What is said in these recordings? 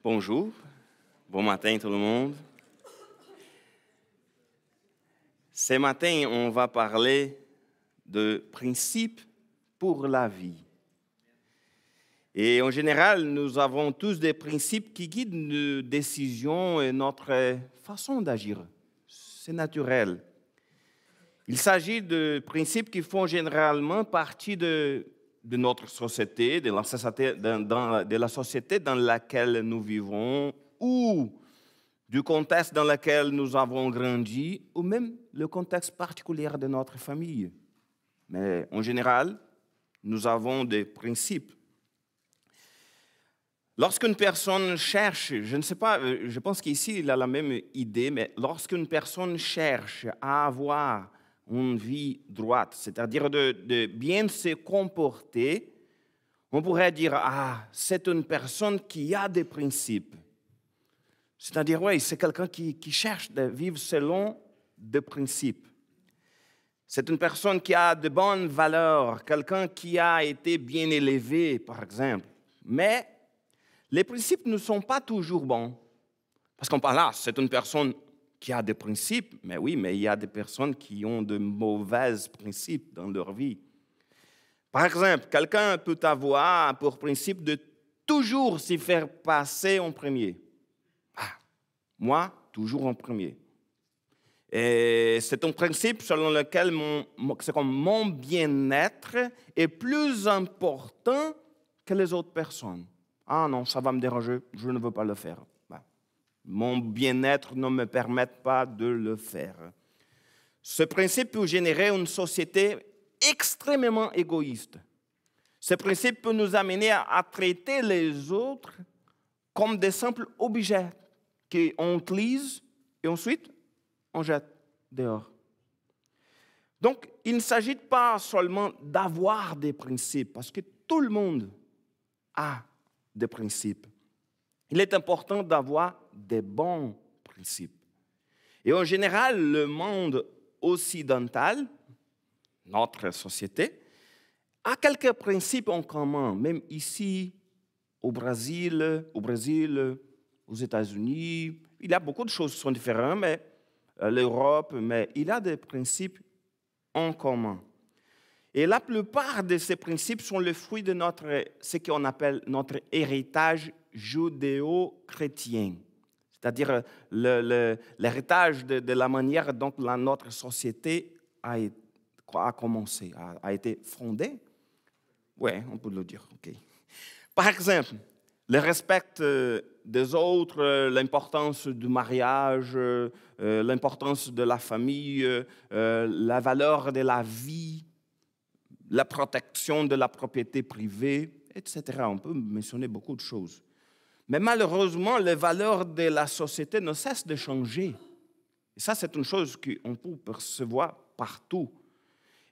Bonjour, bon matin tout le monde. Ce matin, on va parler de principes pour la vie. Et en général, nous avons tous des principes qui guident nos décisions et notre façon d'agir. C'est naturel. Il s'agit de principes qui font généralement partie de notre société, de la société dans laquelle nous vivons, ou du contexte dans lequel nous avons grandi, ou même le contexte particulier de notre famille. Mais en général, nous avons des principes. Lorsqu'une personne cherche, je ne sais pas, je pense qu'ici il a la même idée, mais lorsqu'une personne cherche à avoir une vie droite, c'est-à-dire de bien se comporter, on pourrait dire, c'est une personne qui a des principes. C'est-à-dire, oui, c'est quelqu'un qui cherche de vivre selon des principes. C'est une personne qui a de bonnes valeurs, quelqu'un qui a été bien élevé, par exemple. Mais les principes ne sont pas toujours bons. Parce qu'on parle c'est une personne qui a des principes, mais oui, mais il y a des personnes qui ont de mauvais principes dans leur vie. Par exemple, quelqu'un peut avoir pour principe de toujours s'y faire passer en premier. Moi, toujours en premier. Et c'est un principe selon lequel mon bien-être est plus important que les autres personnes. Ah non, ça va me déranger, je ne veux pas le faire. Mon bien-être ne me permet pas de le faire. Ce principe peut générer une société extrêmement égoïste. Ce principe peut nous amener à traiter les autres comme des simples objets qu'on utilise et ensuite on jette dehors. Donc, il ne s'agit pas seulement d'avoir des principes, parce que tout le monde a des principes. Il est important d'avoir des bons principes. Et en général, le monde occidental, notre société, a quelques principes en commun, même ici, au Brésil, aux États-Unis. Il y a beaucoup de choses qui sont différentes, mais l'Europe, mais il y a des principes en commun. Et la plupart de ces principes sont le fruit de ce qu'on appelle notre héritage judéo-chrétien, c'est-à-dire l'héritage de la manière dont notre société a commencé, a été fondée. Oui, on peut le dire. Okay. Par exemple, le respect des autres, l'importance du mariage, l'importance de la famille, la valeur de la vie, la protection de la propriété privée, etc. On peut mentionner beaucoup de choses. Mais malheureusement, les valeurs de la société ne cessent de changer. Et ça, c'est une chose qu'on peut percevoir partout.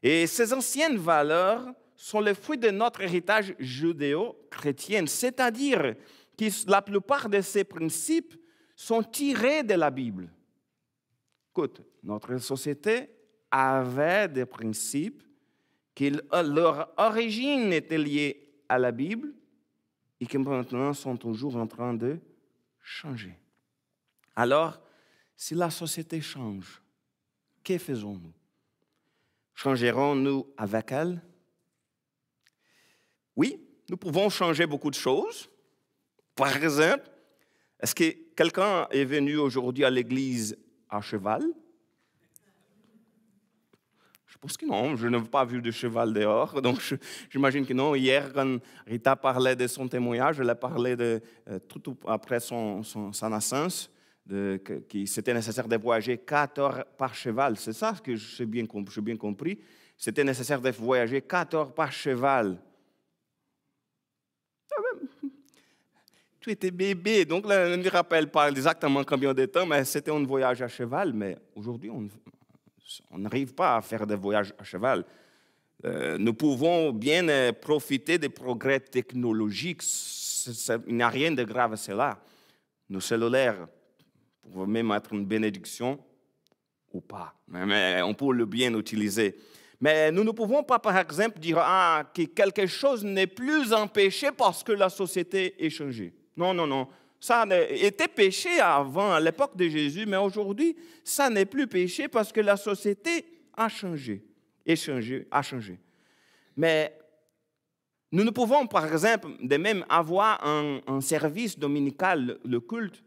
Et ces anciennes valeurs sont le fruit de notre héritage judéo-chrétien, c'est-à-dire que la plupart de ces principes sont tirés de la Bible. Écoute, notre société avait des principes leur origine était liée à la Bible et qui maintenant sont toujours en train de changer. Alors, si la société change, que faisons-nous? Changerons-nous avec elle? Oui, nous pouvons changer beaucoup de choses. Par exemple, est-ce que quelqu'un est venu aujourd'hui à l'église à cheval? Je pense que non, je n'ai pas vu de cheval dehors, donc j'imagine que non. Hier, quand Rita parlait de son témoignage, elle a parlé tout après sa naissance, que c'était nécessaire de voyager 4 heures par cheval. C'est ça que j'ai bien compris. C'était nécessaire de voyager 4 heures par cheval. Tu étais bébé, donc là, je ne me rappelle pas exactement combien de temps, mais c'était un voyage à cheval. Mais aujourd'hui, on n'arrive pas à faire des voyages à cheval. Nous pouvons bien profiter des progrès technologiques. Il n'y a rien de grave à cela. Nos cellulaires peuvent même être une bénédiction ou pas. Mais on peut le bien utiliser. Mais nous ne pouvons pas, par exemple, dire que quelque chose n'est plus empêché parce que la société est changée. Non. Ça était péché avant, à l'époque de Jésus, mais aujourd'hui, ça n'est plus péché parce que la société a changé, a changé. Mais nous ne pouvons, par exemple, de même avoir un service dominical, le culte,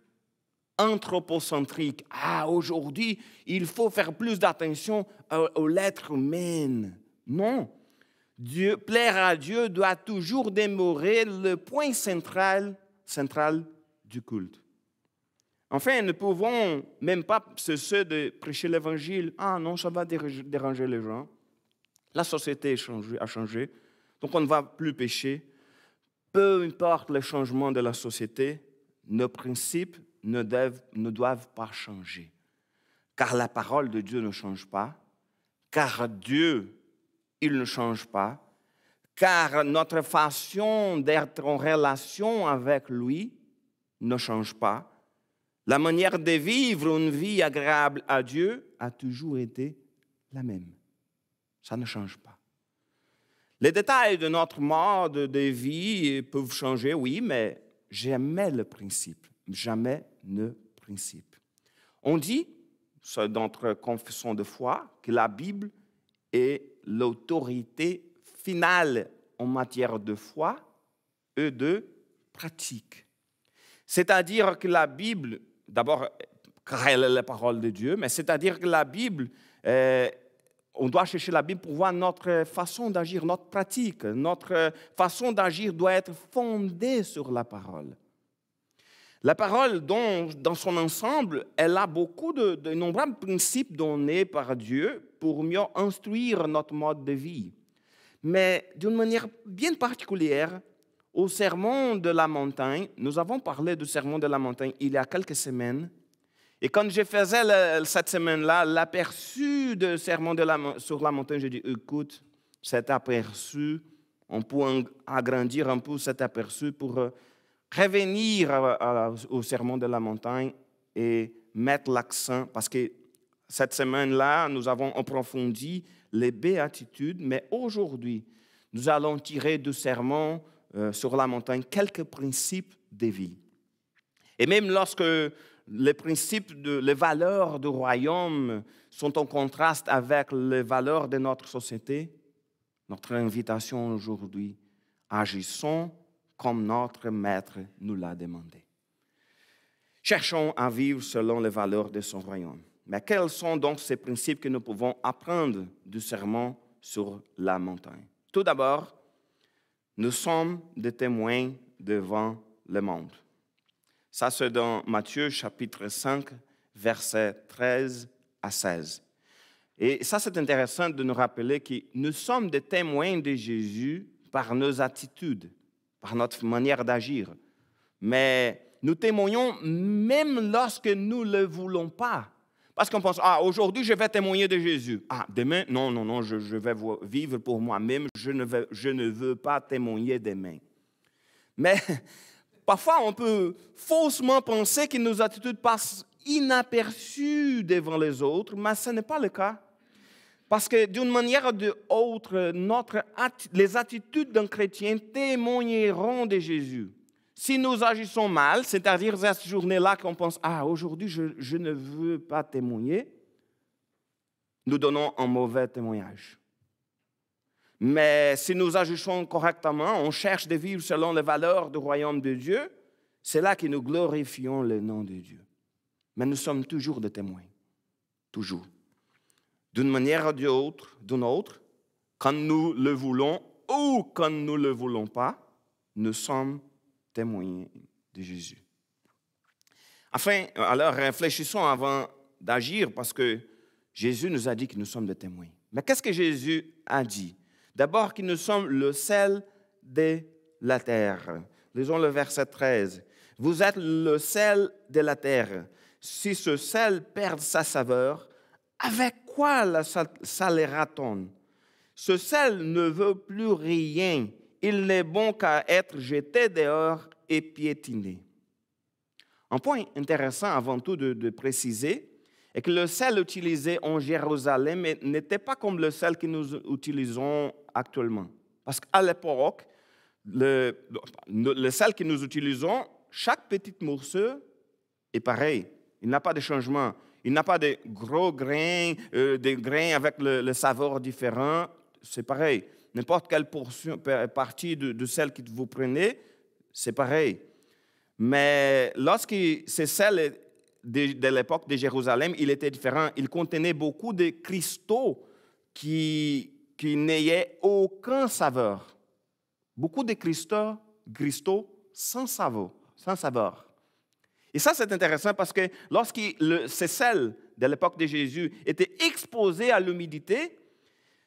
anthropocentrique. Ah, aujourd'hui, il faut faire plus d'attention aux lettres humaines. Non. Plaire à Dieu doit toujours demeurer le point central du culte. Enfin, nous ne pouvons même pas se cesser de prêcher l'Évangile. Ah non, ça va déranger les gens. La société a changé, donc on ne va plus pécher. Peu importe le changement de la société, nos principes ne doivent pas changer. Car la parole de Dieu ne change pas, car Dieu, il ne change pas, car notre façon d'être en relation avec lui ne change pas. La manière de vivre une vie agréable à Dieu a toujours été la même. Ça ne change pas. Les détails de notre mode de vie peuvent changer, oui, mais jamais le principe. Jamais le principe. On dit, dans notre confession de foi, que la Bible est l'autorité finale en matière de foi et de pratique. C'est-à-dire que la Bible, d'abord, car elle est la parole de Dieu, mais c'est-à-dire que la Bible, on doit chercher la Bible pour voir notre façon d'agir, notre pratique. Notre façon d'agir doit être fondée sur la parole. La parole, dans son ensemble, elle a beaucoup de nombreux principes donnés par Dieu pour mieux instruire notre mode de vie. Mais d'une manière bien particulière, au Sermon de la montagne, nous avons parlé du Sermon de la montagne il y a quelques semaines. Et quand je faisais cette semaine-là l'aperçu du Sermon sur la montagne, j'ai dit, écoute, cet aperçu, on peut agrandir un peu cet aperçu pour revenir au Sermon de la montagne et mettre l'accent, parce que cette semaine-là, nous avons approfondi les béatitudes, mais aujourd'hui, nous allons tirer du Sermon sur la montagne quelques principes de vie. Et même lorsque les principes, les valeurs du royaume sont en contraste avec les valeurs de notre société, notre invitation aujourd'hui, agissons comme notre Maître nous l'a demandé. Cherchons à vivre selon les valeurs de son royaume. Mais quels sont donc ces principes que nous pouvons apprendre du sermon sur la montagne? Tout d'abord, nous sommes des témoins devant le monde. Ça, c'est dans Matthieu, chapitre 5, versets 13 à 16. Et ça, c'est intéressant de nous rappeler que nous sommes des témoins de Jésus par nos attitudes, par notre manière d'agir. Mais nous témoignons même lorsque nous ne le voulons pas. Parce qu'on pense, aujourd'hui, je vais témoigner de Jésus. Demain, non, je vais vivre pour moi-même, je ne veux pas témoigner demain. Mais parfois, on peut faussement penser que nos attitudes passent inaperçues devant les autres, mais ce n'est pas le cas. Parce que d'une manière ou d'une autre, les attitudes d'un chrétien témoigneront de Jésus. Si nous agissons mal, c'est-à-dire cette journée-là qu'on pense, aujourd'hui je ne veux pas témoigner, nous donnons un mauvais témoignage. Mais si nous agissons correctement, on cherche de vivre selon les valeurs du royaume de Dieu, c'est là que nous glorifions le nom de Dieu. Mais nous sommes toujours des témoins, toujours. D'une manière ou d'une autre, quand nous le voulons ou quand nous ne le voulons pas, nous sommes témoins de Jésus. Enfin, alors réfléchissons avant d'agir parce que Jésus nous a dit que nous sommes des témoins. Mais qu'est-ce que Jésus a dit? D'abord que nous sommes le sel de la terre. Lisons le verset 13. Vous êtes le sel de la terre. Si ce sel perd sa saveur, avec quoi la salera-t-on? Ce sel ne veut plus rien. Il n'est bon qu'à être jeté dehors et piétiné. Un point intéressant avant tout de préciser est que le sel utilisé en Jérusalem n'était pas comme le sel que nous utilisons actuellement. Parce qu'à l'époque, le sel que nous utilisons chaque petit morceau est pareil. Il n'a pas de changement. Il n'a pas de gros grains, des grains avec le saveur différent. C'est pareil. N'importe quelle partie de celle que vous prenez, c'est pareil. Mais lorsque c'est celle de l'époque de Jérusalem, il était différent. Il contenait beaucoup de cristaux qui n'avaient aucune saveur. Beaucoup de cristaux sans saveur. Et ça, c'est intéressant parce que lorsque ces sels de l'époque de Jésus étaient exposés à l'humidité,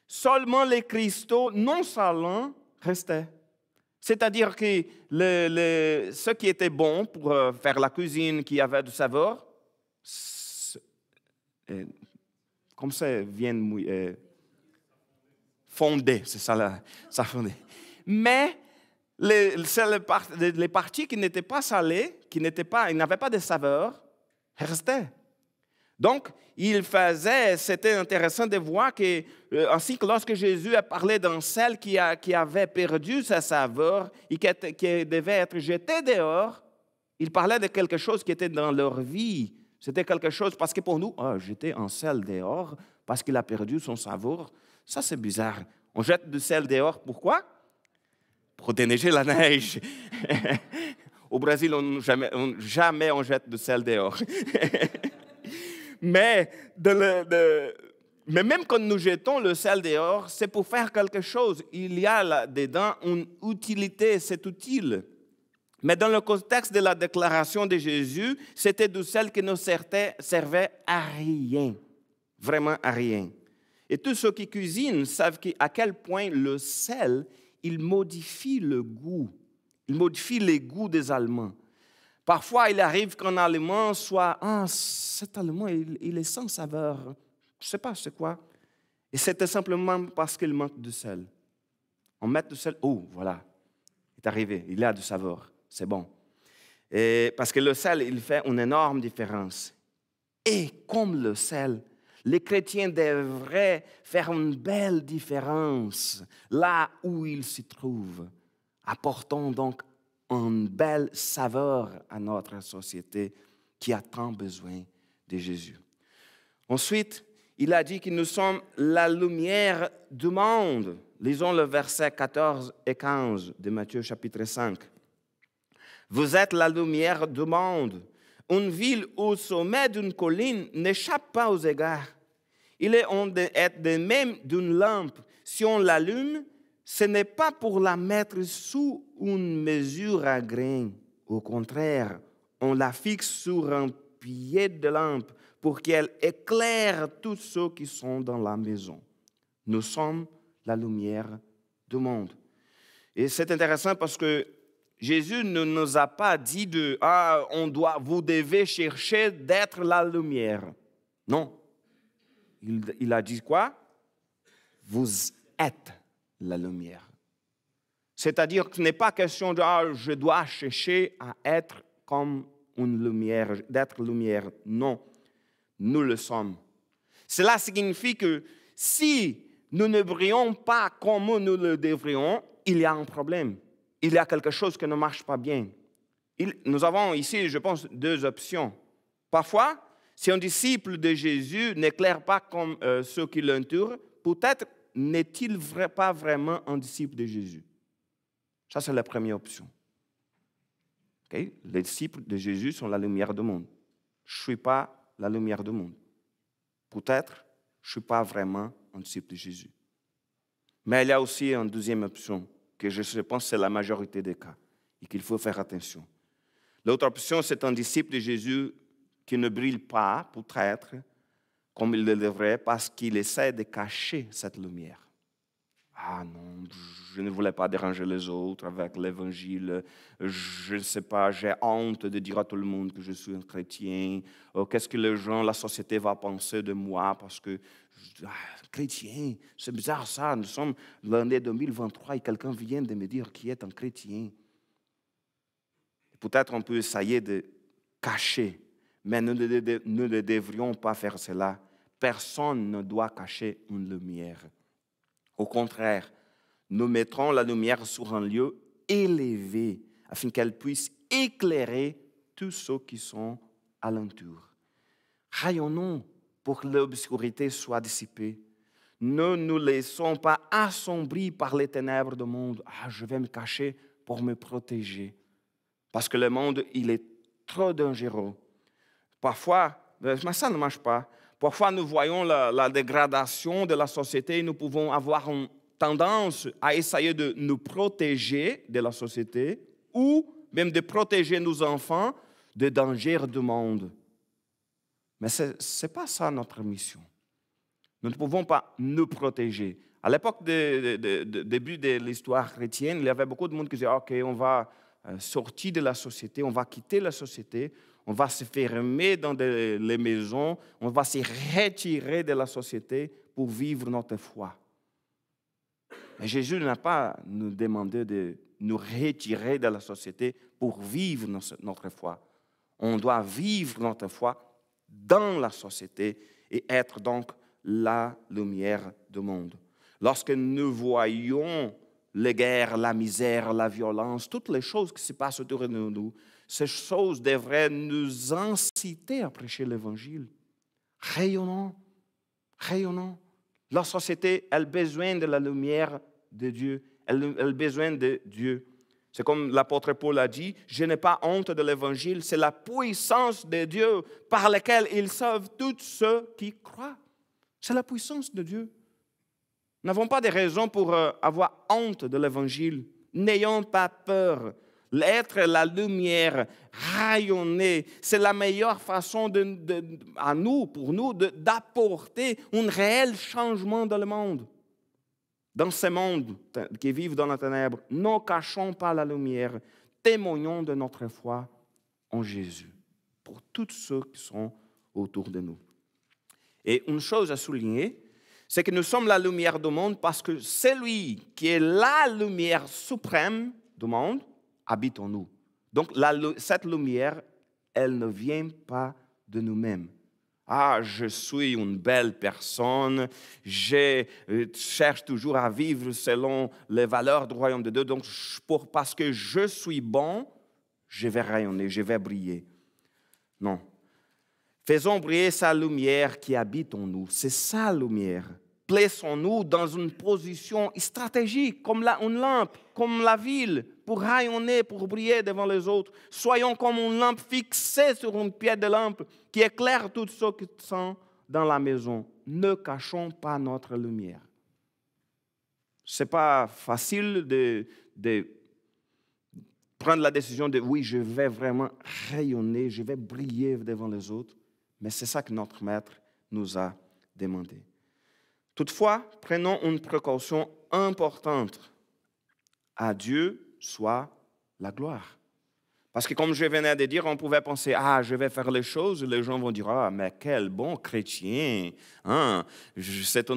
seulement les cristaux non salants restaient. C'est-à-dire que ce qui était bon pour faire la cuisine, qui avait du saveur, comme ça vient fondé, c'est ça là, ça fondait. Mais les parties qui n'étaient pas salées, qui n'avaient pas de saveur, restaient. Donc, c'était intéressant de voir que, ainsi que lorsque Jésus a parlé d'un sel qui avait perdu sa saveur et qui devait être jeté dehors, il parlait de quelque chose qui était dans leur vie. C'était quelque chose, parce que pour nous, jeter un sel dehors parce qu'il a perdu son saveur, ça c'est bizarre. On jette du sel dehors, pourquoi? Pour déneiger la neige. Au Brésil, jamais on jette du sel dehors. Mais même quand nous jetons le sel dehors, c'est pour faire quelque chose. Il y a là-dedans une utilité, c'est utile. Mais dans le contexte de la déclaration de Jésus, c'était du sel qui ne servait à rien, vraiment à rien. Et tous ceux qui cuisinent savent à quel point le sel, il modifie le goût. Il modifie les goûts des aliments. Parfois, il arrive qu'un aliment soit « cet aliment, il est sans saveur. Je ne sais pas c'est quoi. » Et c'était simplement parce qu'il manque de sel. On met du sel, voilà, il est arrivé, il a du saveur, c'est bon. Et parce que le sel, il fait une énorme différence. Et comme le sel, les chrétiens devraient faire une belle différence là où ils s'y trouvent, apportant donc une belle saveur à notre société qui a tant besoin de Jésus. Ensuite, il a dit que nous sommes la lumière du monde. Lisons le verset 14 et 15 de Matthieu chapitre 5. Vous êtes la lumière du monde. Une ville au sommet d'une colline n'échappe pas aux égards. Il est de même d'une lampe. Si on l'allume, ce n'est pas pour la mettre sous une mesure à grains. Au contraire, on la fixe sur un pied de lampe pour qu'elle éclaire tous ceux qui sont dans la maison. Nous sommes la lumière du monde. Et c'est intéressant parce que Jésus ne nous a pas dit vous devez chercher d'être la lumière. Non. Il a dit quoi? Vous êtes la lumière. C'est-à-dire que ce n'est pas question de je dois chercher à être comme une lumière, d'être lumière. Non, nous le sommes. Cela signifie que si nous ne brillons pas comme nous le devrions, il y a un problème. Il y a quelque chose qui ne marche pas bien. Nous avons ici, je pense, deux options. Parfois, si un disciple de Jésus n'éclaire pas comme ceux qui l'entourent, peut-être n'est-il pas vraiment un disciple de Jésus. Ça, c'est la première option. Okay? Les disciples de Jésus sont la lumière du monde. Je ne suis pas la lumière du monde. Peut-être, je ne suis pas vraiment un disciple de Jésus. Mais il y a aussi une deuxième option, que je pense que c'est la majorité des cas, et qu'il faut faire attention. L'autre option, c'est un disciple de Jésus qui ne brille pas, peut-être, comme il le devrait, parce qu'il essaie de cacher cette lumière. Ah non, je ne voulais pas déranger les autres avec l'évangile. Je ne sais pas, j'ai honte de dire à tout le monde que je suis un chrétien. Qu'est-ce que les gens, la société va penser de moi parce que chrétien, c'est bizarre ça. Nous sommes l'année 2023 et quelqu'un vient de me dire qui est un chrétien. Peut-être on peut essayer de cacher, mais nous ne devrions pas faire cela. Personne ne doit cacher une lumière. Au contraire, nous mettrons la lumière sur un lieu élevé afin qu'elle puisse éclairer tous ceux qui sont alentour. Rayonnons pour que l'obscurité soit dissipée. Ne nous laissons pas assombris par les ténèbres du monde. Ah, je vais me cacher pour me protéger. Parce que le monde, il est trop dangereux. Parfois, mais ça ne marche pas. Parfois, nous voyons la dégradation de la société. Nous pouvons avoir une tendance à essayer de nous protéger de la société ou même de protéger nos enfants des dangers du monde. Mais ce n'est pas ça notre mission. Nous ne pouvons pas nous protéger. À l'époque début de l'histoire chrétienne, il y avait beaucoup de monde qui disait « Ok, on va sortir de la société, on va quitter la société, on va se fermer dans les maisons, on va se retirer de la société pour vivre notre foi. » Mais Jésus n'a pas nous demandé de nous retirer de la société pour vivre notre foi. On doit vivre notre foi dans la société et être donc la lumière du monde. Lorsque nous voyons les guerres, la misère, la violence, toutes les choses qui se passent autour de nous, ces choses devraient nous inciter à prêcher l'Évangile. Rayonnons, rayonnons. La société, elle a besoin de la lumière de Dieu. Elle a besoin de Dieu. C'est comme l'apôtre Paul a dit, « Je n'ai pas honte de l'Évangile, c'est la puissance de Dieu par laquelle il sauve tous ceux qui croient. » C'est la puissance de Dieu. Nous n'avons pas de raison pour avoir honte de l'Évangile. N'ayons pas peur. Être la lumière, rayonner, c'est la meilleure façon pour nous, d'apporter un réel changement dans le monde. Dans ce monde qui vit dans la ténèbre, ne cachons pas la lumière, témoignons de notre foi en Jésus pour tous ceux qui sont autour de nous. Et une chose à souligner, c'est que nous sommes la lumière du monde parce que celui qui est la lumière suprême du monde habite en nous. Donc cette lumière, elle ne vient pas de nous-mêmes. Ah, je suis une belle personne, je cherche toujours à vivre selon les valeurs du royaume de Dieu, donc parce que je suis bon, je vais rayonner, je vais briller. Non. Faisons briller sa lumière qui habite en nous, c'est sa lumière. Plaçons-nous dans une position stratégique, comme une lampe, comme la ville, pour rayonner, pour briller devant les autres. Soyons comme une lampe fixée sur une pied de lampe qui éclaire tous ceux qui sont dans la maison. Ne cachons pas notre lumière. Ce n'est pas facile de prendre la décision de « oui, je vais vraiment rayonner, je vais briller devant les autres », mais c'est ça que notre Maître nous a demandé. Toutefois, prenons une précaution importante. À Dieu soit la gloire. Parce que comme je venais de dire, on pouvait penser, je vais faire les choses, les gens vont dire, mais quel bon chrétien, hein? C'est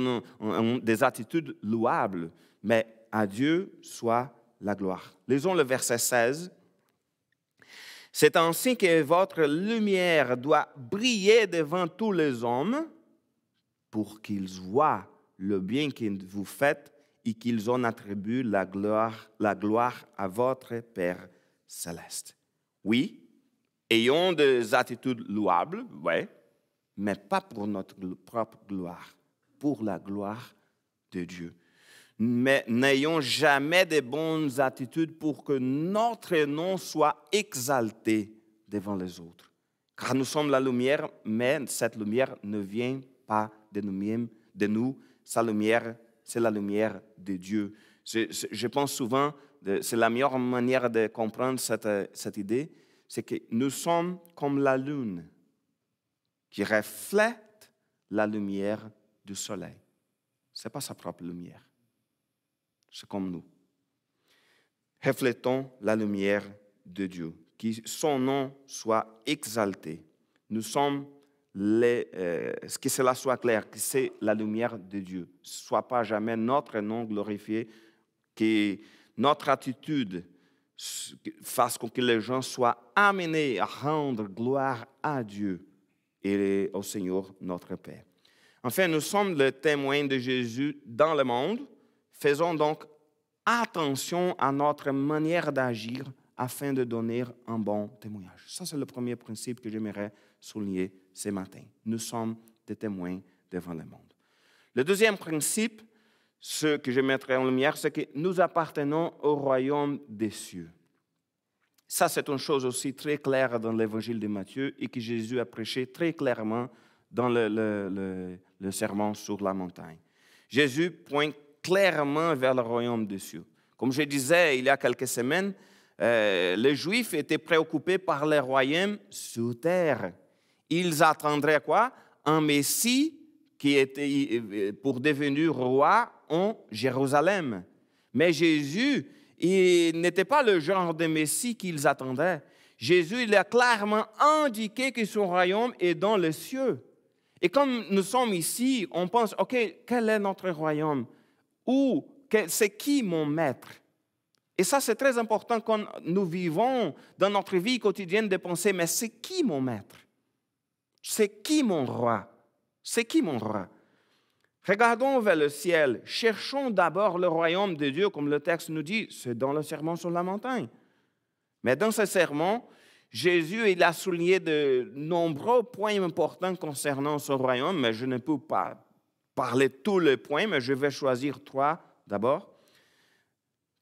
des attitudes louables, mais à Dieu soit la gloire. Lisons le verset 16. C'est ainsi que votre lumière doit briller devant tous les hommes, pour qu'ils voient le bien que vous faites et qu'ils en attribuent la gloire à votre Père céleste. Oui, ayons des attitudes louables, oui, mais pas pour notre propre gloire, pour la gloire de Dieu. Mais n'ayons jamais de bonnes attitudes pour que notre nom soit exalté devant les autres. Car nous sommes la lumière, mais cette lumière ne vient pas de nous, sa lumière, c'est la lumière de Dieu. Je pense souvent, c'est la meilleure manière de comprendre cette idée, c'est que nous sommes comme la lune qui reflète la lumière du soleil. Ce n'est pas sa propre lumière, c'est comme nous. Reflétons la lumière de Dieu, que son nom soit exalté. Nous sommes que cela soit clair, que c'est la lumière de Dieu. Ce ne soit pas jamais notre nom glorifié, que notre attitude fasse que les gens soient amenés à rendre gloire à Dieu et au Seigneur notre Père. Enfin, nous sommes le témoin de Jésus dans le monde. Faisons donc attention à notre manière d'agir afin de donner un bon témoignage. Ça, c'est le premier principe que j'aimerais souligner ce matin. Nous sommes des témoins devant le monde. Le deuxième principe, ce que je mettrai en lumière, c'est que nous appartenons au royaume des cieux. Ça, c'est une chose aussi très claire dans l'évangile de Matthieu et que Jésus a prêché très clairement dans le sermon sur la montagne. Jésus pointe clairement vers le royaume des cieux. Comme je disais il y a quelques semaines, les Juifs étaient préoccupés par le royaume sur terre. Ils attendraient quoi? Un Messie qui était pour devenir roi en Jérusalem. Mais Jésus, il n'était pas le genre de Messie qu'ils attendaient. Jésus, il a clairement indiqué que son royaume est dans les cieux. Et comme nous sommes ici, on pense, OK, quel est notre royaume? Ou c'est qui mon maître? Et ça, c'est très important quand nous vivons dans notre vie quotidienne de penser, mais c'est qui mon maître? C'est qui mon roi? C'est qui mon roi? Regardons vers le ciel. Cherchons d'abord le royaume de Dieu, comme le texte nous dit, c'est dans le sermon sur la montagne. Mais dans ce sermon, Jésus il a souligné de nombreux points importants concernant son royaume, mais je ne peux pas parler de tous les points, mais je vais choisir 3 d'abord.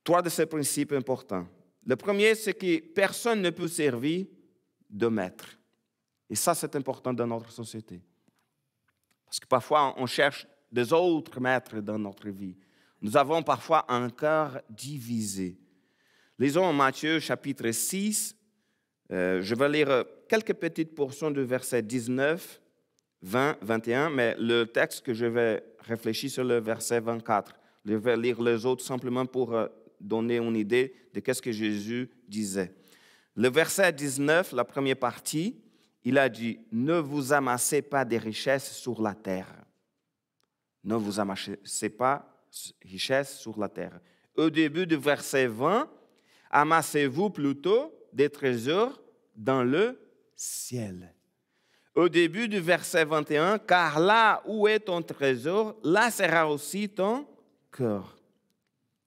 3 de ces principes importants. Le premier, c'est que personne ne peut servir de maître. Et ça, c'est important dans notre société. Parce que parfois, on cherche des autres maîtres dans notre vie. Nous avons parfois un cœur divisé. Lisons Matthieu chapitre 6. Je vais lire quelques petites portions de versets 19, 20, 21, mais le texte que je vais réfléchir sur le verset 24. Je vais lire les autres simplement pour donner une idée de ce que Jésus disait. Le verset 19, la première partie, il a dit « Ne vous amassez pas des richesses sur la terre. » Ne vous amassez pas des richesses sur la terre. Au début du verset 20, « Amassez-vous plutôt des trésors dans le ciel. » Au début du verset 21, « Car là où est ton trésor, là sera aussi ton cœur. »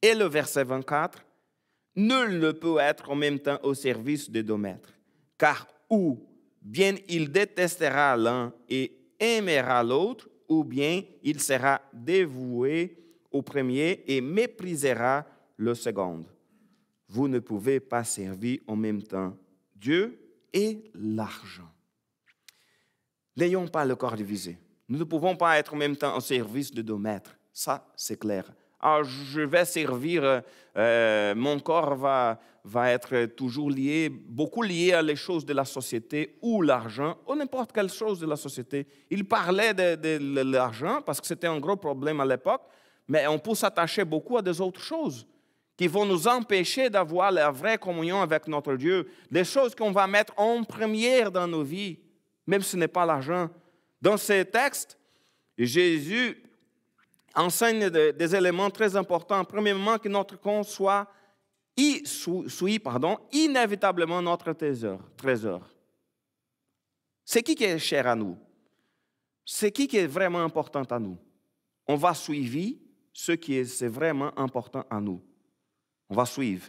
Et le verset 24, « Nul ne peut être en même temps au service de 2 maîtres, car ou bien il détestera l'un et aimera l'autre, ou bien il sera dévoué au premier et méprisera le second. Vous ne pouvez pas servir en même temps Dieu et l'argent. » N'ayons pas le corps divisé. Nous ne pouvons pas être en même temps au service de 2 maîtres. Ça, c'est clair. Alors, je vais servir, mon corps va être toujours lié, beaucoup lié à les choses de la société ou l'argent, ou n'importe quelle chose de la société. Il parlait de l'argent parce que c'était un gros problème à l'époque, mais on peut s'attacher beaucoup à des autres choses qui vont nous empêcher d'avoir la vraie communion avec notre Dieu, des choses qu'on va mettre en première dans nos vies, même si ce n'est pas l'argent. Dans ces textes, Jésus enseigne des éléments très importants. Premièrement, que notre compte soit inévitablement notre trésor. C'est qui est cher à nous? C'est qui est vraiment important à nous? On va suivre ce qui est vraiment important à nous. On va suivre.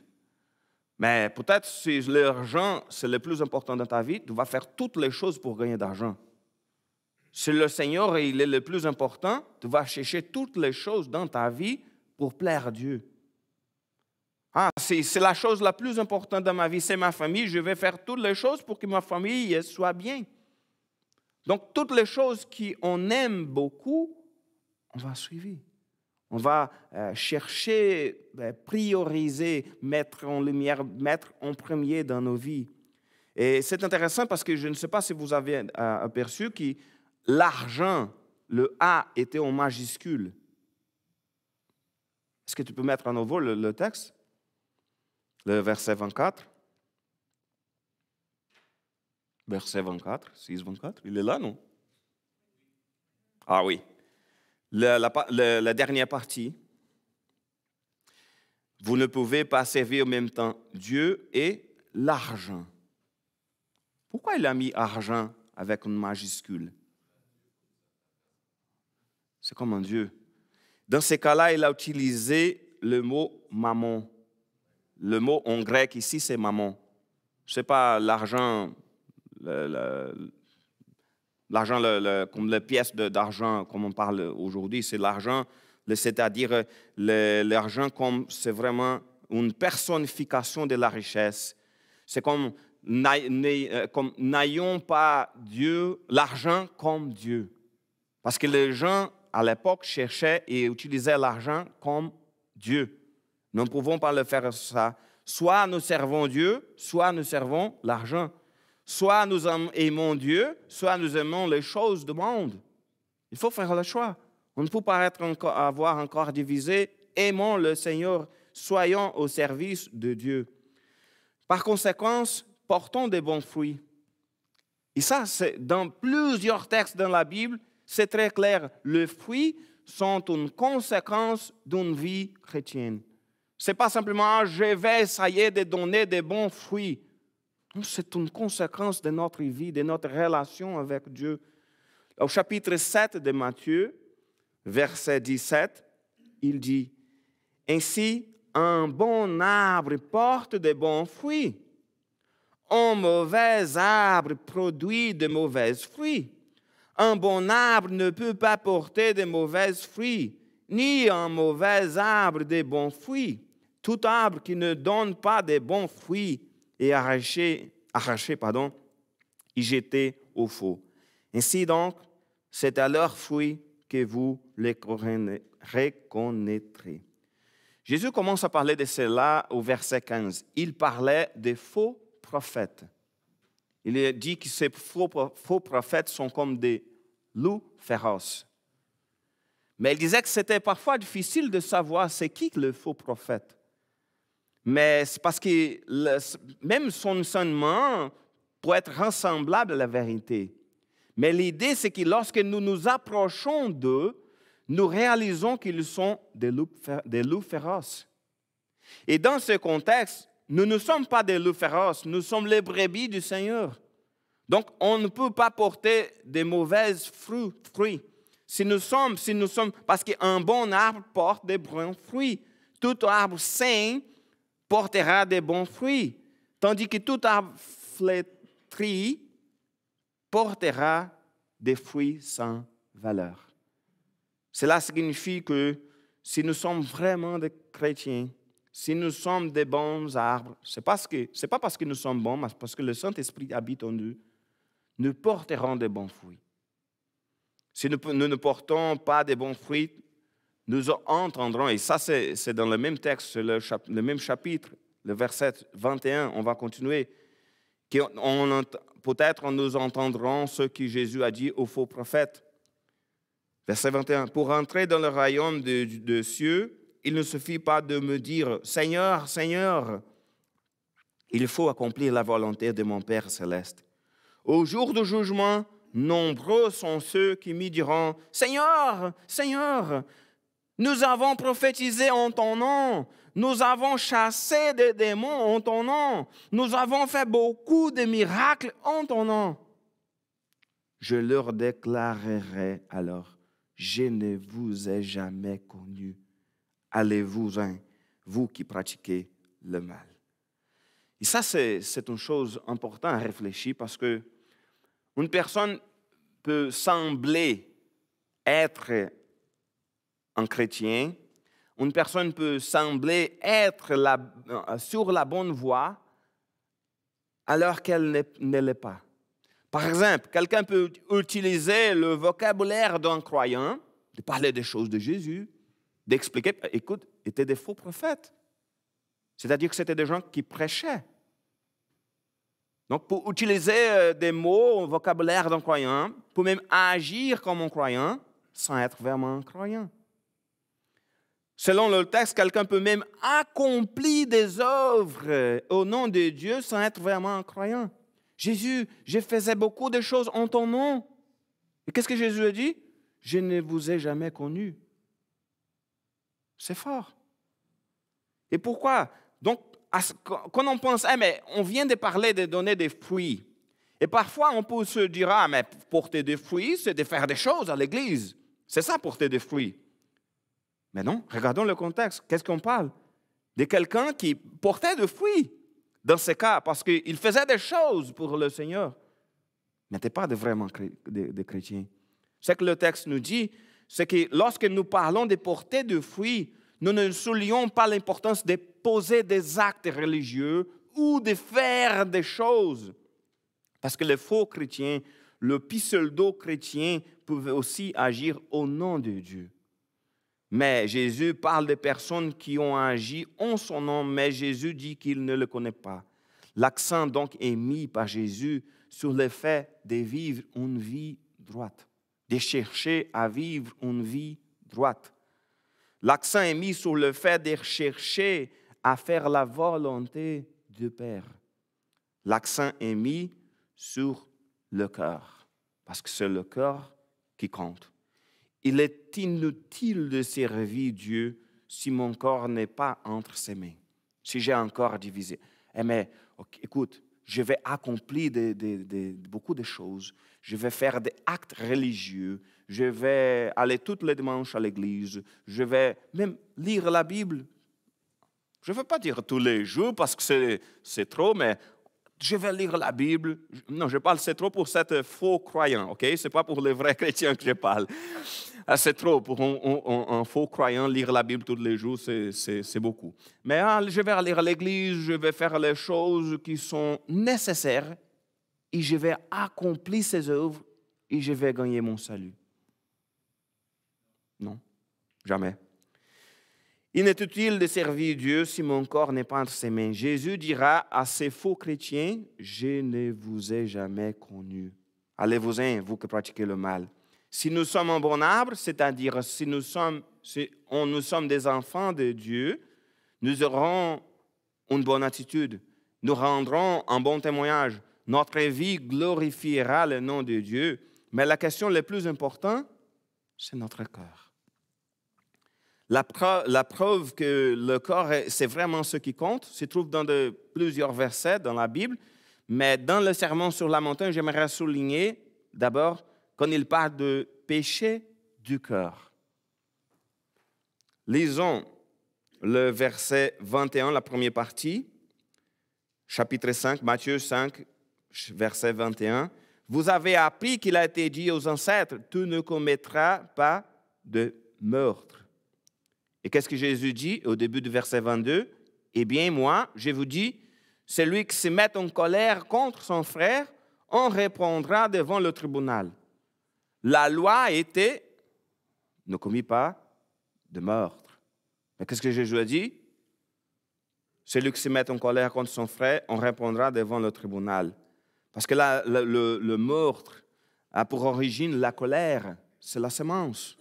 Mais peut-être si l'argent, c'est le plus important dans ta vie, tu vas faire toutes les choses pour gagner d'argent. Si le Seigneur il est le plus important, tu vas chercher toutes les choses dans ta vie pour plaire à Dieu. C'est la chose la plus importante dans ma vie, c'est ma famille. Je vais faire toutes les choses pour que ma famille soit bien. Donc, toutes les choses qu'on aime beaucoup, on va suivre. On va chercher, prioriser, mettre en lumière, mettre en premier dans nos vies. Et c'est intéressant parce que je ne sais pas si vous avez aperçu que l'argent, le A était en majuscule. Est-ce que tu peux mettre à nouveau le texte? Le verset 24. Verset 24, 6, 24. Il est là, non? Ah oui. La dernière partie. Vous ne pouvez pas servir en même temps Dieu et l'argent. Pourquoi il a mis argent avec une majuscule? C'est comme un Dieu. Dans ces cas-là, il a utilisé le mot mammon. Le mot en grec ici, c'est mammon. Ce n'est pas l'argent, l'argent comme les pièces d'argent, comme on parle aujourd'hui. C'est l'argent, c'est-à-dire l'argent comme c'est vraiment une personnification de la richesse. C'est comme n'ayons pas Dieu, l'argent comme Dieu. Parce que les gens, à l'époque, cherchaient et utilisaient l'argent comme Dieu. Nous ne pouvons pas le faire ça. Soit nous servons Dieu, soit nous servons l'argent. Soit nous aimons Dieu, soit nous aimons les choses du monde. Il faut faire le choix. On ne peut pas avoir encore divisé. Aimons le Seigneur, soyons au service de Dieu. Par conséquent, portons des bons fruits. Et ça, c'est dans plusieurs textes dans la Bible, c'est très clair. Les fruits sont une conséquence d'une vie chrétienne. Ce n'est pas simplement « je vais essayer de donner des bons fruits ». C'est une conséquence de notre vie, de notre relation avec Dieu. Au chapitre 7 de Matthieu, verset 17, il dit « Ainsi, un bon arbre porte de bons fruits. Un mauvais arbre produit de mauvais fruits. Un bon arbre ne peut pas porter de mauvais fruits, ni un mauvais arbre de bons fruits. Tout arbre qui ne donne pas de bons fruits est arraché, et jeté au feu. Ainsi donc, c'est à leurs fruits que vous les reconnaîtrez. » Jésus commence à parler de cela au verset 15. Il parlait des faux prophètes. Il dit que ces faux prophètes sont comme des loups féroces. Mais il disait que c'était parfois difficile de savoir c'est qui le faux prophète. Mais c'est parce que même son enseignement peut être ressemblable à la vérité. Mais l'idée, c'est que lorsque nous nous approchons d'eux, nous réalisons qu'ils sont des loups féroces. Et dans ce contexte, nous ne sommes pas des loups féroces, nous sommes les brebis du Seigneur. Donc, on ne peut pas porter de mauvais fruits. Si nous sommes, parce qu'un bon arbre porte des bons fruits. Tout arbre sain portera des bons fruits, tandis que tout arbre flétri portera des fruits sans valeur. Cela signifie que si nous sommes vraiment des chrétiens, si nous sommes des bons arbres, ce n'est pas parce que nous sommes bons, mais parce que le Saint-Esprit habite en nous, nous porterons de bons fruits. Si nous ne portons pas de bons fruits, nous entendrons, et ça c'est dans le même texte, le même chapitre, le verset 21, on va continuer, peut-être nous entendrons ce que Jésus a dit aux faux prophètes. Verset 21, « Pour entrer dans le royaume des cieux, il ne suffit pas de me dire « Seigneur, Seigneur ». Il faut accomplir la volonté de mon Père céleste. Au jour du jugement, nombreux sont ceux qui me diront « Seigneur, Seigneur, nous avons prophétisé en ton nom, nous avons chassé des démons en ton nom, nous avons fait beaucoup de miracles en ton nom. » Je leur déclarerai alors « Je ne vous ai jamais connu. Allez-vous-en, vous qui pratiquez le mal. » Et ça, c'est une chose importante à réfléchir parce que une personne peut sembler être un chrétien, une personne peut sembler être sur la bonne voie alors qu'elle ne l'est pas. Par exemple, quelqu'un peut utiliser le vocabulaire d'un croyant, de parler des choses de Jésus, d'expliquer, écoute, étaient des faux prophètes. C'est-à-dire que c'était des gens qui prêchaient. Donc, pour utiliser des mots, un vocabulaire d'un croyant, pour même agir comme un croyant, sans être vraiment un croyant. Selon le texte, quelqu'un peut même accomplir des œuvres au nom de Dieu sans être vraiment un croyant. Jésus, je faisais beaucoup de choses en ton nom. Et qu'est-ce que Jésus a dit? Je ne vous ai jamais connu. C'est fort. Et pourquoi? Donc, quand on pense, mais on vient de parler de donner des fruits. Et parfois, on peut se dire, mais porter des fruits, c'est de faire des choses à l'église. C'est ça, porter des fruits. Mais non, regardons le contexte. Qu'est-ce qu'on parle? de quelqu'un qui portait de fruits dans ce cas, parce qu'il faisait des choses pour le Seigneur, mais n'était pas vraiment de chrétiens. Ce que le texte nous dit, c'est que lorsque nous parlons de porter de fruits, nous ne soulignons pas l'importance de poser des actes religieux ou de faire des choses. Parce que les faux chrétiens, le pseudo-chrétien, pouvaient aussi agir au nom de Dieu. Mais Jésus parle de personnes qui ont agi en son nom, mais Jésus dit qu'il ne le connaît pas. L'accent donc est mis par Jésus sur le fait de vivre une vie droite, de chercher à vivre une vie droite. L'accent est mis sur le fait de chercher à faire la volonté du Père. L'accent est mis sur le cœur, parce que c'est le cœur qui compte. Il est inutile de servir Dieu si mon corps n'est pas entre ses mains, si j'ai un corps divisé. Mais écoute, je vais accomplir beaucoup de choses, je vais faire des actes religieux, je vais aller tous les dimanches à l'église, je vais même lire la Bible. Je ne veux pas dire tous les jours parce que c'est trop, mais je vais lire la Bible. Non, je parle, c'est trop pour cet faux croyant, ok? Ce n'est pas pour les vrais chrétiens que je parle. C'est trop pour un faux croyant, lire la Bible tous les jours, c'est beaucoup. Mais je vais aller à l'église, je vais faire les choses qui sont nécessaires et je vais accomplir ces œuvres et je vais gagner mon salut. Non, jamais. Il est utile de servir Dieu si mon corps n'est pas entre ses mains. Jésus dira à ces faux chrétiens, « Je ne vous ai jamais connus. Allez-vous-en, vous qui pratiquez le mal. » Si nous sommes un bon arbre, c'est-à-dire si nous sommes des enfants de Dieu, nous aurons une bonne attitude. Nous rendrons un bon témoignage. Notre vie glorifiera le nom de Dieu. Mais la question la plus importante, c'est notre cœur. La preuve que le corps, c'est vraiment ce qui compte, se trouve dans plusieurs versets dans la Bible. Mais dans le Sermon sur la montagne, j'aimerais souligner d'abord quand il parle de péché du cœur. Lisons le verset 21, la première partie, chapitre 5, Matthieu 5, verset 21. « Vous avez appris qu'il a été dit aux ancêtres, « Tu ne commettras pas de meurtre. » Et qu'est-ce que Jésus dit au début du verset 22? « Eh bien, moi, je vous dis, celui qui se met en colère contre son frère, on répondra devant le tribunal. » La loi était, ne commis pas de meurtre. Mais qu'est-ce que Jésus a dit? Celui qui se met en colère contre son frère, on répondra devant le tribunal. Parce que le meurtre a pour origine la colère, c'est la semence.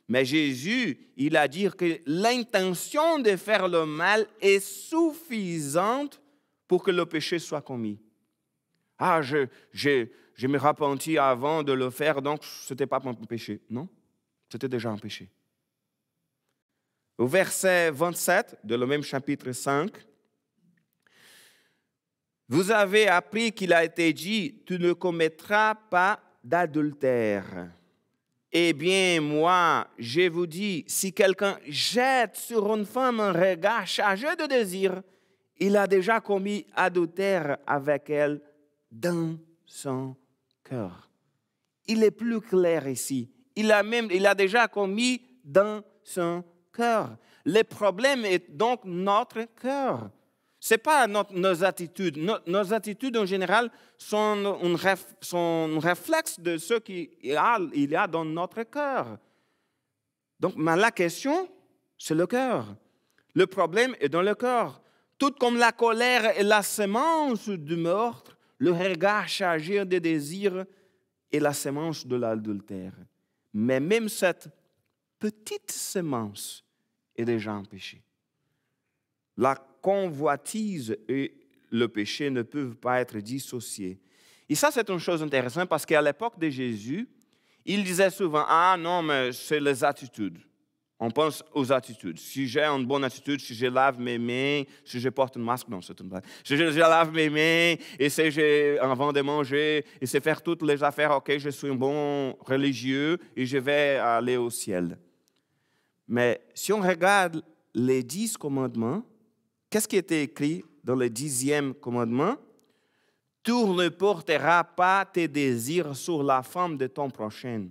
Mais Jésus, il a dit que l'intention de faire le mal est suffisante pour que le péché soit commis. Ah, je me repentis avant de le faire, donc ce n'était pas mon péché. Non, c'était déjà un péché. Au verset 27 de le même chapitre 5, « Vous avez appris qu'il a été dit, tu ne commettras pas d'adultère. Eh bien, moi, je vous dis, si quelqu'un jette sur une femme un regard chargé de désir, il a déjà commis adultère avec elle dans son cœur. » Il est plus clair ici. Il a déjà commis dans son cœur. Le problème est donc notre cœur. Ce n'est pas nos attitudes. Nos attitudes, en général, sont un réflexe de ce qu'il y a dans notre cœur. Donc, la question, c'est le cœur. Le problème est dans le cœur. Tout comme la colère est la semence du meurtre, le regard chargé de désir est la semence de l'adultère. Mais même cette petite semence est déjà un péché. La convoitise et le péché ne peuvent pas être dissociés. Et ça, c'est une chose intéressante parce qu'à l'époque de Jésus, il disait souvent, « Ah non, mais c'est les attitudes. » On pense aux attitudes. Si j'ai une bonne attitude, si je lave mes mains, si je porte un masque, non, c'est une blague. Si je lave mes mains, et si avant de manger, et c'est faire toutes les affaires, ok, je suis un bon religieux et je vais aller au ciel. Mais si on regarde les 10 commandements, Qu'est-ce qui était écrit dans le 10e commandement? Tu ne porteras pas tes désirs sur la femme de ton prochain.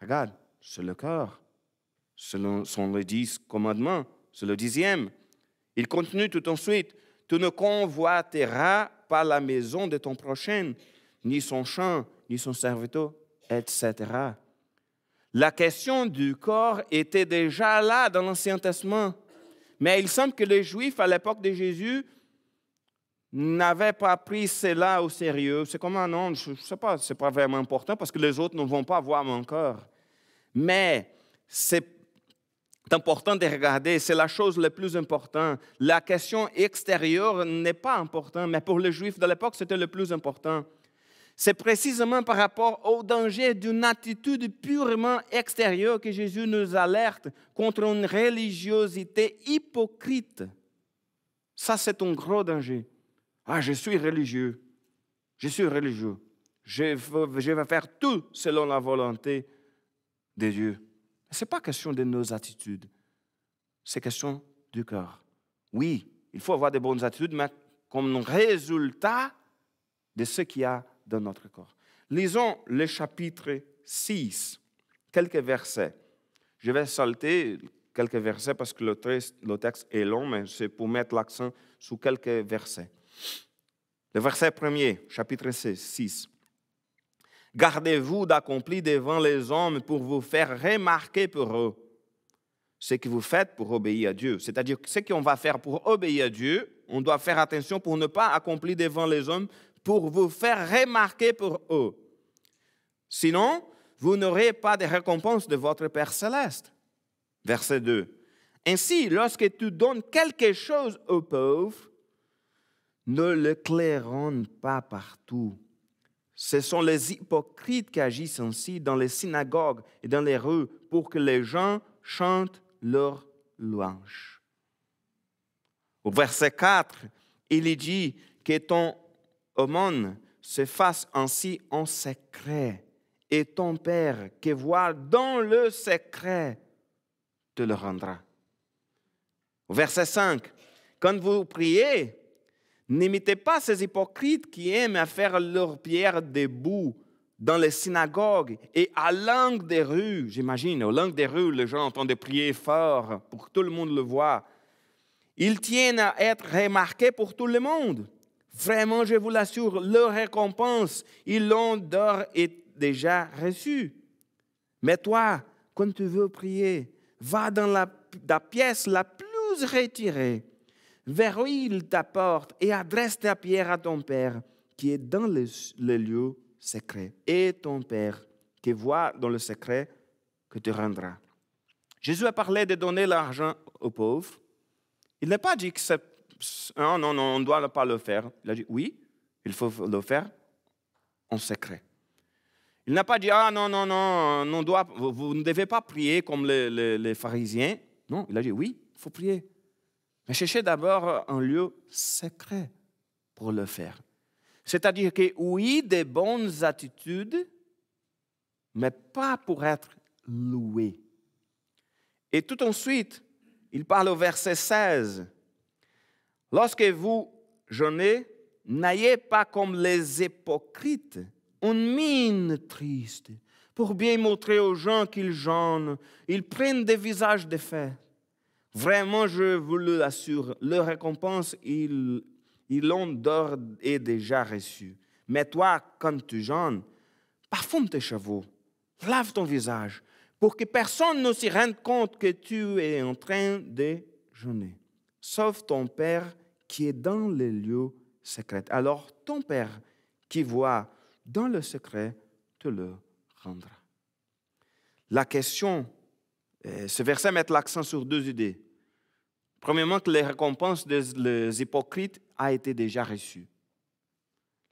Regarde, c'est le cœur. Selon le 10 commandement, c'est le 10e. Il continue tout ensuite. Tu ne convoiteras pas la maison de ton prochain, ni son champ, ni son serviteur, etc. La question du corps était déjà là dans l'Ancien Testament. Mais il semble que les Juifs, à l'époque de Jésus, n'avaient pas pris cela au sérieux. C'est comme non, je ne sais pas, ce n'est pas vraiment important parce que les autres ne vont pas voir mon corps. Mais c'est important de regarder, c'est la chose la plus importante. La question extérieure n'est pas importante, mais pour les Juifs de l'époque, c'était le plus important. C'est précisément par rapport au danger d'une attitude purement extérieure que Jésus nous alerte contre une religiosité hypocrite. Ça, c'est un gros danger. Ah, je suis religieux. Je suis religieux. Je vais faire tout selon la volonté de Dieu. Ce n'est pas question de nos attitudes. C'est question du cœur. Oui, il faut avoir de bonnes attitudes, mais comme résultat de ce qu'il y a dans notre corps. Lisons le chapitre 6, quelques versets. Je vais salter quelques versets parce que le texte est long, mais c'est pour mettre l'accent sur quelques versets. Le verset 1er, chapitre 6. Gardez-vous d'accomplir devant les hommes pour vous faire remarquer pour eux ce que vous faites pour obéir à Dieu. C'est-à-dire que ce qu'on va faire pour obéir à Dieu, on doit faire attention pour ne pas accomplir devant les hommes pour vous faire remarquer pour eux. Sinon, vous n'aurez pas de récompense de votre Père céleste. Verset 2. Ainsi, lorsque tu donnes quelque chose aux pauvres, ne le claironne pas partout. Ce sont les hypocrites qui agissent ainsi dans les synagogues et dans les rues pour que les gens chantent leur louange. Au verset 4, il dit que ton aumône se fasse ainsi en secret, et ton Père qui voit dans le secret te le rendra. Au verset 5, quand vous priez, n'imitez pas ces hypocrites qui aiment à faire leurs prières debout dans les synagogues et à l'angle des rues. J'imagine, au l'angle des rues, les gens entendent prier fort pour que tout le monde le voie. Ils tiennent à être remarqués pour tout le monde. Vraiment, je vous l'assure, leur récompense, ils l'ont d'ores et déjà reçue. Mais toi, quand tu veux prier, va dans la pièce la plus retirée, verrouille ta porte et adresse ta prière à ton Père qui est dans le lieu secret. Et ton Père qui voit dans le secret que te rendra. Jésus a parlé de donner l'argent aux pauvres. Il n'a pas dit que non, on ne doit pas le faire. Il a dit oui, il faut le faire en secret. Il n'a pas dit non, vous ne devez pas prier comme les pharisiens. Non, il a dit oui, il faut prier. Mais cherchez d'abord un lieu secret pour le faire. C'est-à-dire que oui, des bonnes attitudes, mais pas pour être loué. Et tout ensuite, il parle au verset 16. Lorsque vous jeûnez, n'ayez pas comme les hypocrites, une mine triste, pour bien montrer aux gens qu'ils jeûnent. Ils prennent des visages défaits. Vraiment, je vous l'assure, leur récompense, ils l'ont d'ores et déjà reçue. Mais toi, quand tu jeûnes, parfume tes chevaux, lave ton visage, pour que personne ne s'y rende compte que tu es en train de jeûner. Sauf ton Père qui est dans les lieux secrets. Alors ton Père qui voit dans le secret te le rendra. La question, ce verset met l'accent sur deux idées. Premièrement, que les récompenses des hypocrites a été déjà reçues.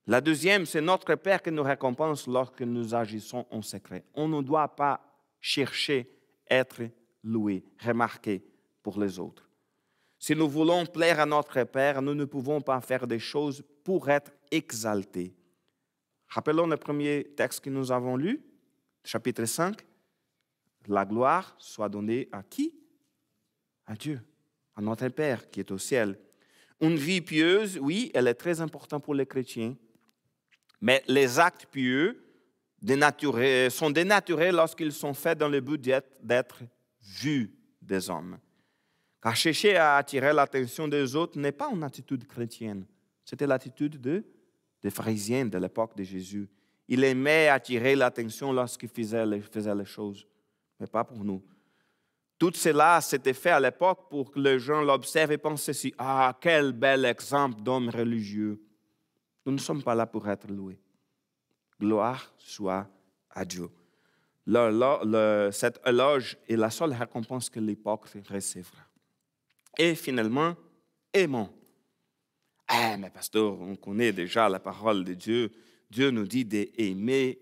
La deuxième, c'est notre Père qui nous récompense lorsque nous agissons en secret. On ne doit pas chercher à être loué, remarqué pour les autres. Si nous voulons plaire à notre Père, nous ne pouvons pas faire des choses pour être exaltés. Rappelons le premier texte que nous avons lu, chapitre 5. La gloire soit donnée à qui? À Dieu. à notre Père qui est au ciel. Une vie pieuse, oui, elle est très importante pour les chrétiens, mais les actes pieux sont dénaturés lorsqu'ils sont faits dans le but d'être vus des hommes. Car chercher à attirer l'attention des autres n'est pas une attitude chrétienne. C'était l'attitude des pharisiens de l'époque de Jésus. Il aimait attirer l'attention lorsqu'il faisait les choses, mais pas pour nous. Tout cela s'était fait à l'époque pour que les gens l'observent et pensent ceci. Ah, quel bel exemple d'homme religieux. Nous ne sommes pas là pour être loués. Gloire soit à Dieu. Cette éloge est la seule récompense que l'époque recevra. Et finalement, aimons. Ah, mais pasteur, on connaît déjà la parole de Dieu. Dieu nous dit d'aimer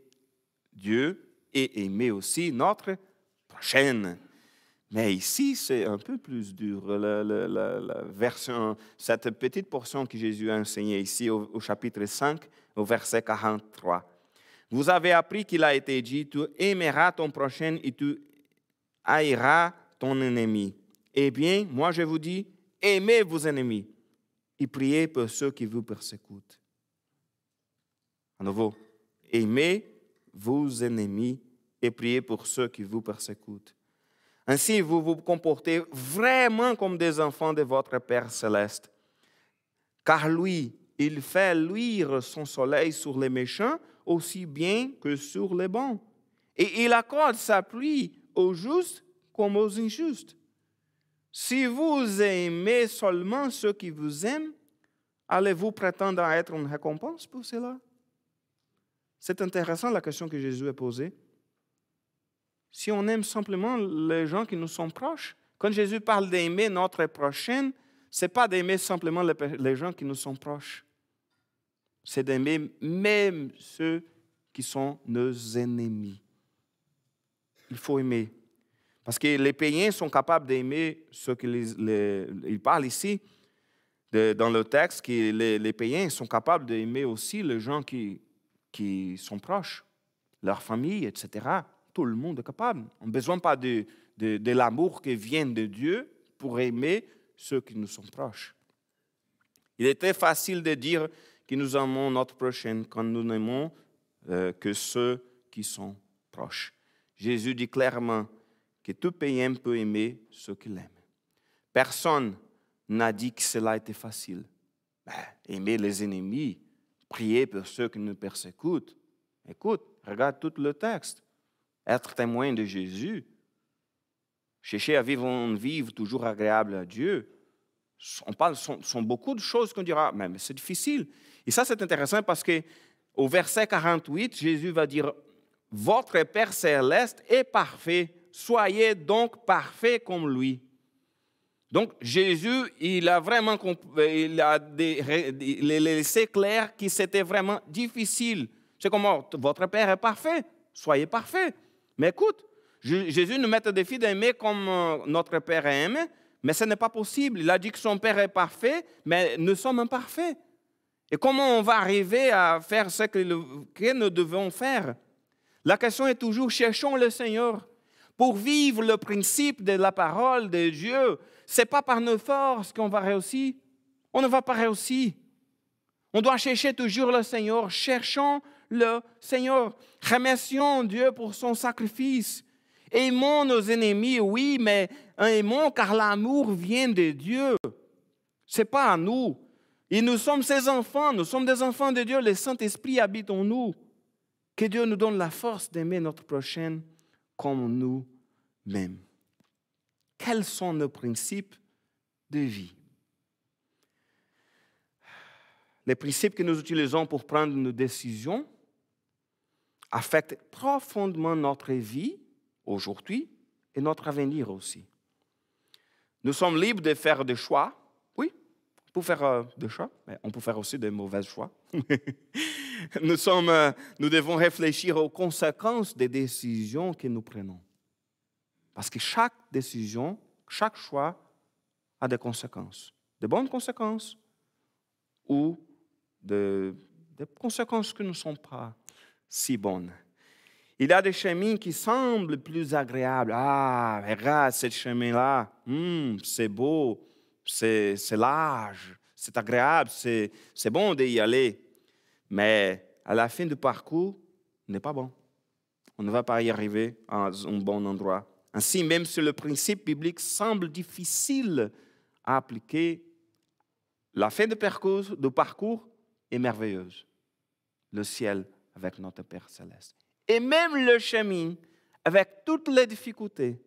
Dieu et aimer aussi notre prochain. Mais ici, c'est un peu plus dur. La version, cette petite portion que Jésus a enseignée ici au chapitre 5, au verset 43. Vous avez appris qu'il a été dit, tu aimeras ton prochain et tu haïras ton ennemi. Eh bien, moi je vous dis, aimez vos ennemis et priez pour ceux qui vous persécutent. À nouveau, aimez vos ennemis et priez pour ceux qui vous persécutent. Ainsi, vous vous comportez vraiment comme des enfants de votre Père céleste. Car lui, il fait luire son soleil sur les méchants aussi bien que sur les bons. Et il accorde sa pluie aux justes comme aux injustes. Si vous aimez seulement ceux qui vous aiment, allez-vous prétendre à être une récompense pour cela? C'est intéressant la question que Jésus a posée. Si on aime simplement les gens qui nous sont proches, quand Jésus parle d'aimer notre prochain, ce n'est pas d'aimer simplement les gens qui nous sont proches. C'est d'aimer même ceux qui sont nos ennemis. Il faut aimer. Parce que les païens sont capables d'aimer ceux qui il parle ici, dans le texte, que les païens sont capables d'aimer aussi les gens qui sont proches, leur famille, etc. Tout le monde est capable. On n'a besoin pas de l'amour qui vient de Dieu pour aimer ceux qui nous sont proches. Il était facile de dire que nous aimons notre prochain quand nous n'aimons que ceux qui sont proches. Jésus dit clairement que tout païen peut aimer ceux qu'il aime. Personne n'a dit que cela était facile. Aimer les ennemis, prier pour ceux qui nous persécutent. Écoute, regarde tout le texte. Être témoin de Jésus, chercher à vivre une vie toujours agréable à Dieu. On parle, sont beaucoup de choses qu'on dira, mais c'est difficile. Et ça, c'est intéressant parce qu'au verset 48, Jésus va dire, « Votre Père céleste est parfait, soyez donc parfaits comme lui. » Donc, Jésus, il a laissé clair que c'était vraiment difficile. C'est comme, votre Père est parfait, soyez parfaits. Mais écoute, Jésus nous met au défi d'aimer comme notre Père aime, mais ce n'est pas possible. Il a dit que son Père est parfait, mais nous sommes imparfaits. Et comment on va arriver à faire ce que nous devons faire? La question est toujours, cherchons le Seigneur. Pour vivre le principe de la parole de Dieu, ce n'est pas par nos forces qu'on va réussir. On ne va pas réussir. On doit chercher toujours le Seigneur. Cherchons le Seigneur. Remercions Dieu pour son sacrifice. Aimons nos ennemis, oui, mais aimons car l'amour vient de Dieu. Ce n'est pas à nous. Et nous sommes ses enfants, nous sommes des enfants de Dieu. Le Saint-Esprit habite en nous. Que Dieu nous donne la force d'aimer notre prochain comme nous-mêmes. Quels sont nos principes de vie? Les principes que nous utilisons pour prendre nos décisions affectent profondément notre vie aujourd'hui et notre avenir aussi. Nous sommes libres de faire des choix. Oui, on peut faire des choix, mais on peut faire aussi des mauvais choix. Nous devons réfléchir aux conséquences des décisions que nous prenons. Parce que chaque décision, chaque choix a des conséquences. De bonnes conséquences ou des conséquences qui ne sont pas si bonnes. Il y a des chemins qui semblent plus agréables. Ah, regarde ce chemin-là, c'est beau. c'est large, c'est agréable, c'est bon d'y aller. Mais à la fin du parcours, ce n'est pas bon. On ne va pas y arriver à un bon endroit. Ainsi, même si le principe biblique semble difficile à appliquer, la fin du parcours est merveilleuse. Le ciel avec notre Père céleste. Et même le chemin, avec toutes les difficultés,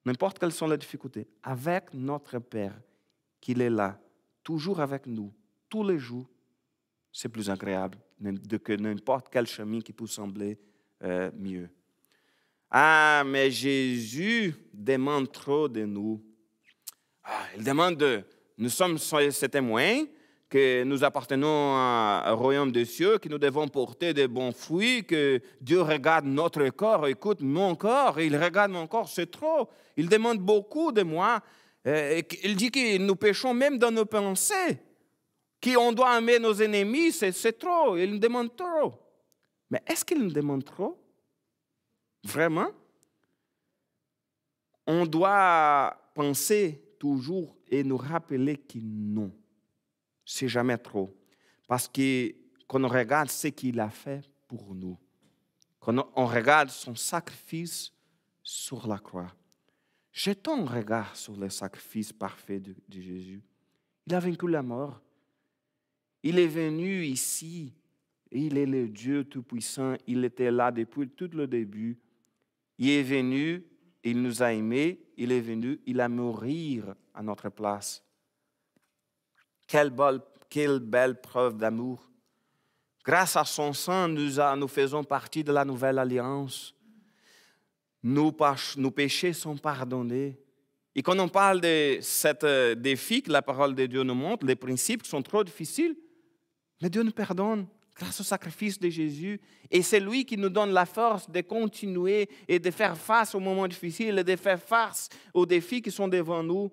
n'importe quelles sont les difficultés, avec notre Père, qu'il est là, toujours avec nous, tous les jours, c'est plus agréable que n'importe quel chemin qui peut sembler mieux. Ah, mais Jésus demande trop de nous. Il demande nous sommes ses témoins, que nous appartenons au royaume des cieux, que nous devons porter de bons fruits, que Dieu regarde notre corps, écoute mon corps, il regarde mon corps, c'est trop. Il demande beaucoup de moi. Il dit que nous péchons même dans nos pensées, qu'on doit aimer nos ennemis, c'est trop, il nous demande trop. Mais est-ce qu'il nous demande trop? Vraiment? On doit penser toujours et nous rappeler que non, c'est jamais trop. Parce que quand on regarde ce qu'il a fait pour nous, quand on regarde son sacrifice sur la croix, jetons un regard sur le sacrifice parfait de Jésus. Il a vaincu la mort. Il est venu ici. Il est le Dieu Tout-Puissant. Il était là depuis tout le début. Il est venu, il nous a aimés. Il est venu, il a mourir à notre place. Quelle belle preuve d'amour. Grâce à son sang, nous faisons partie de la nouvelle alliance. Nos péchés sont pardonnés. Et quand on parle de ce défi que la parole de Dieu nous montre, les principes sont trop difficiles, mais Dieu nous pardonne grâce au sacrifice de Jésus. Et c'est lui qui nous donne la force de continuer et de faire face aux moments difficiles et de faire face aux défis qui sont devant nous.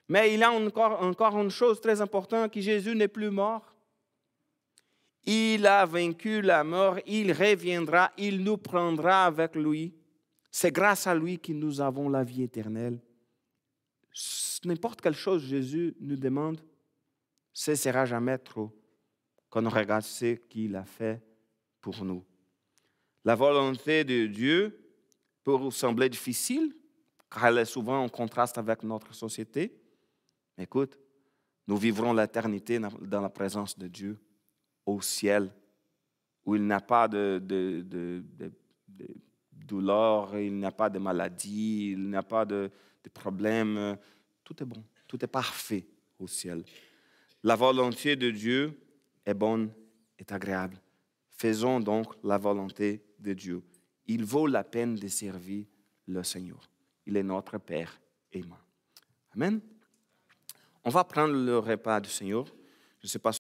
Mais il y a encore une chose très importante, que Jésus n'est plus mort. Il a vaincu la mort, il reviendra, il nous prendra avec lui. C'est grâce à lui que nous avons la vie éternelle. N'importe quelle chose Jésus nous demande, ce ne sera jamais trop quand on regarde ce qu'il a fait pour nous. La volonté de Dieu peut vous sembler difficile, car elle est souvent en contraste avec notre société. Écoute, nous vivrons l'éternité dans la présence de Dieu, au ciel, où il n'y a pas de douleur, il n'y a pas de maladie, il n'y a pas de problème. Tout est bon, tout est parfait au ciel. La volonté de Dieu est bonne, est agréable. Faisons donc la volonté de Dieu. Il vaut la peine de servir le Seigneur. Il est notre Père aimant. Amen. On va prendre le repas du Seigneur. Je ne sais pas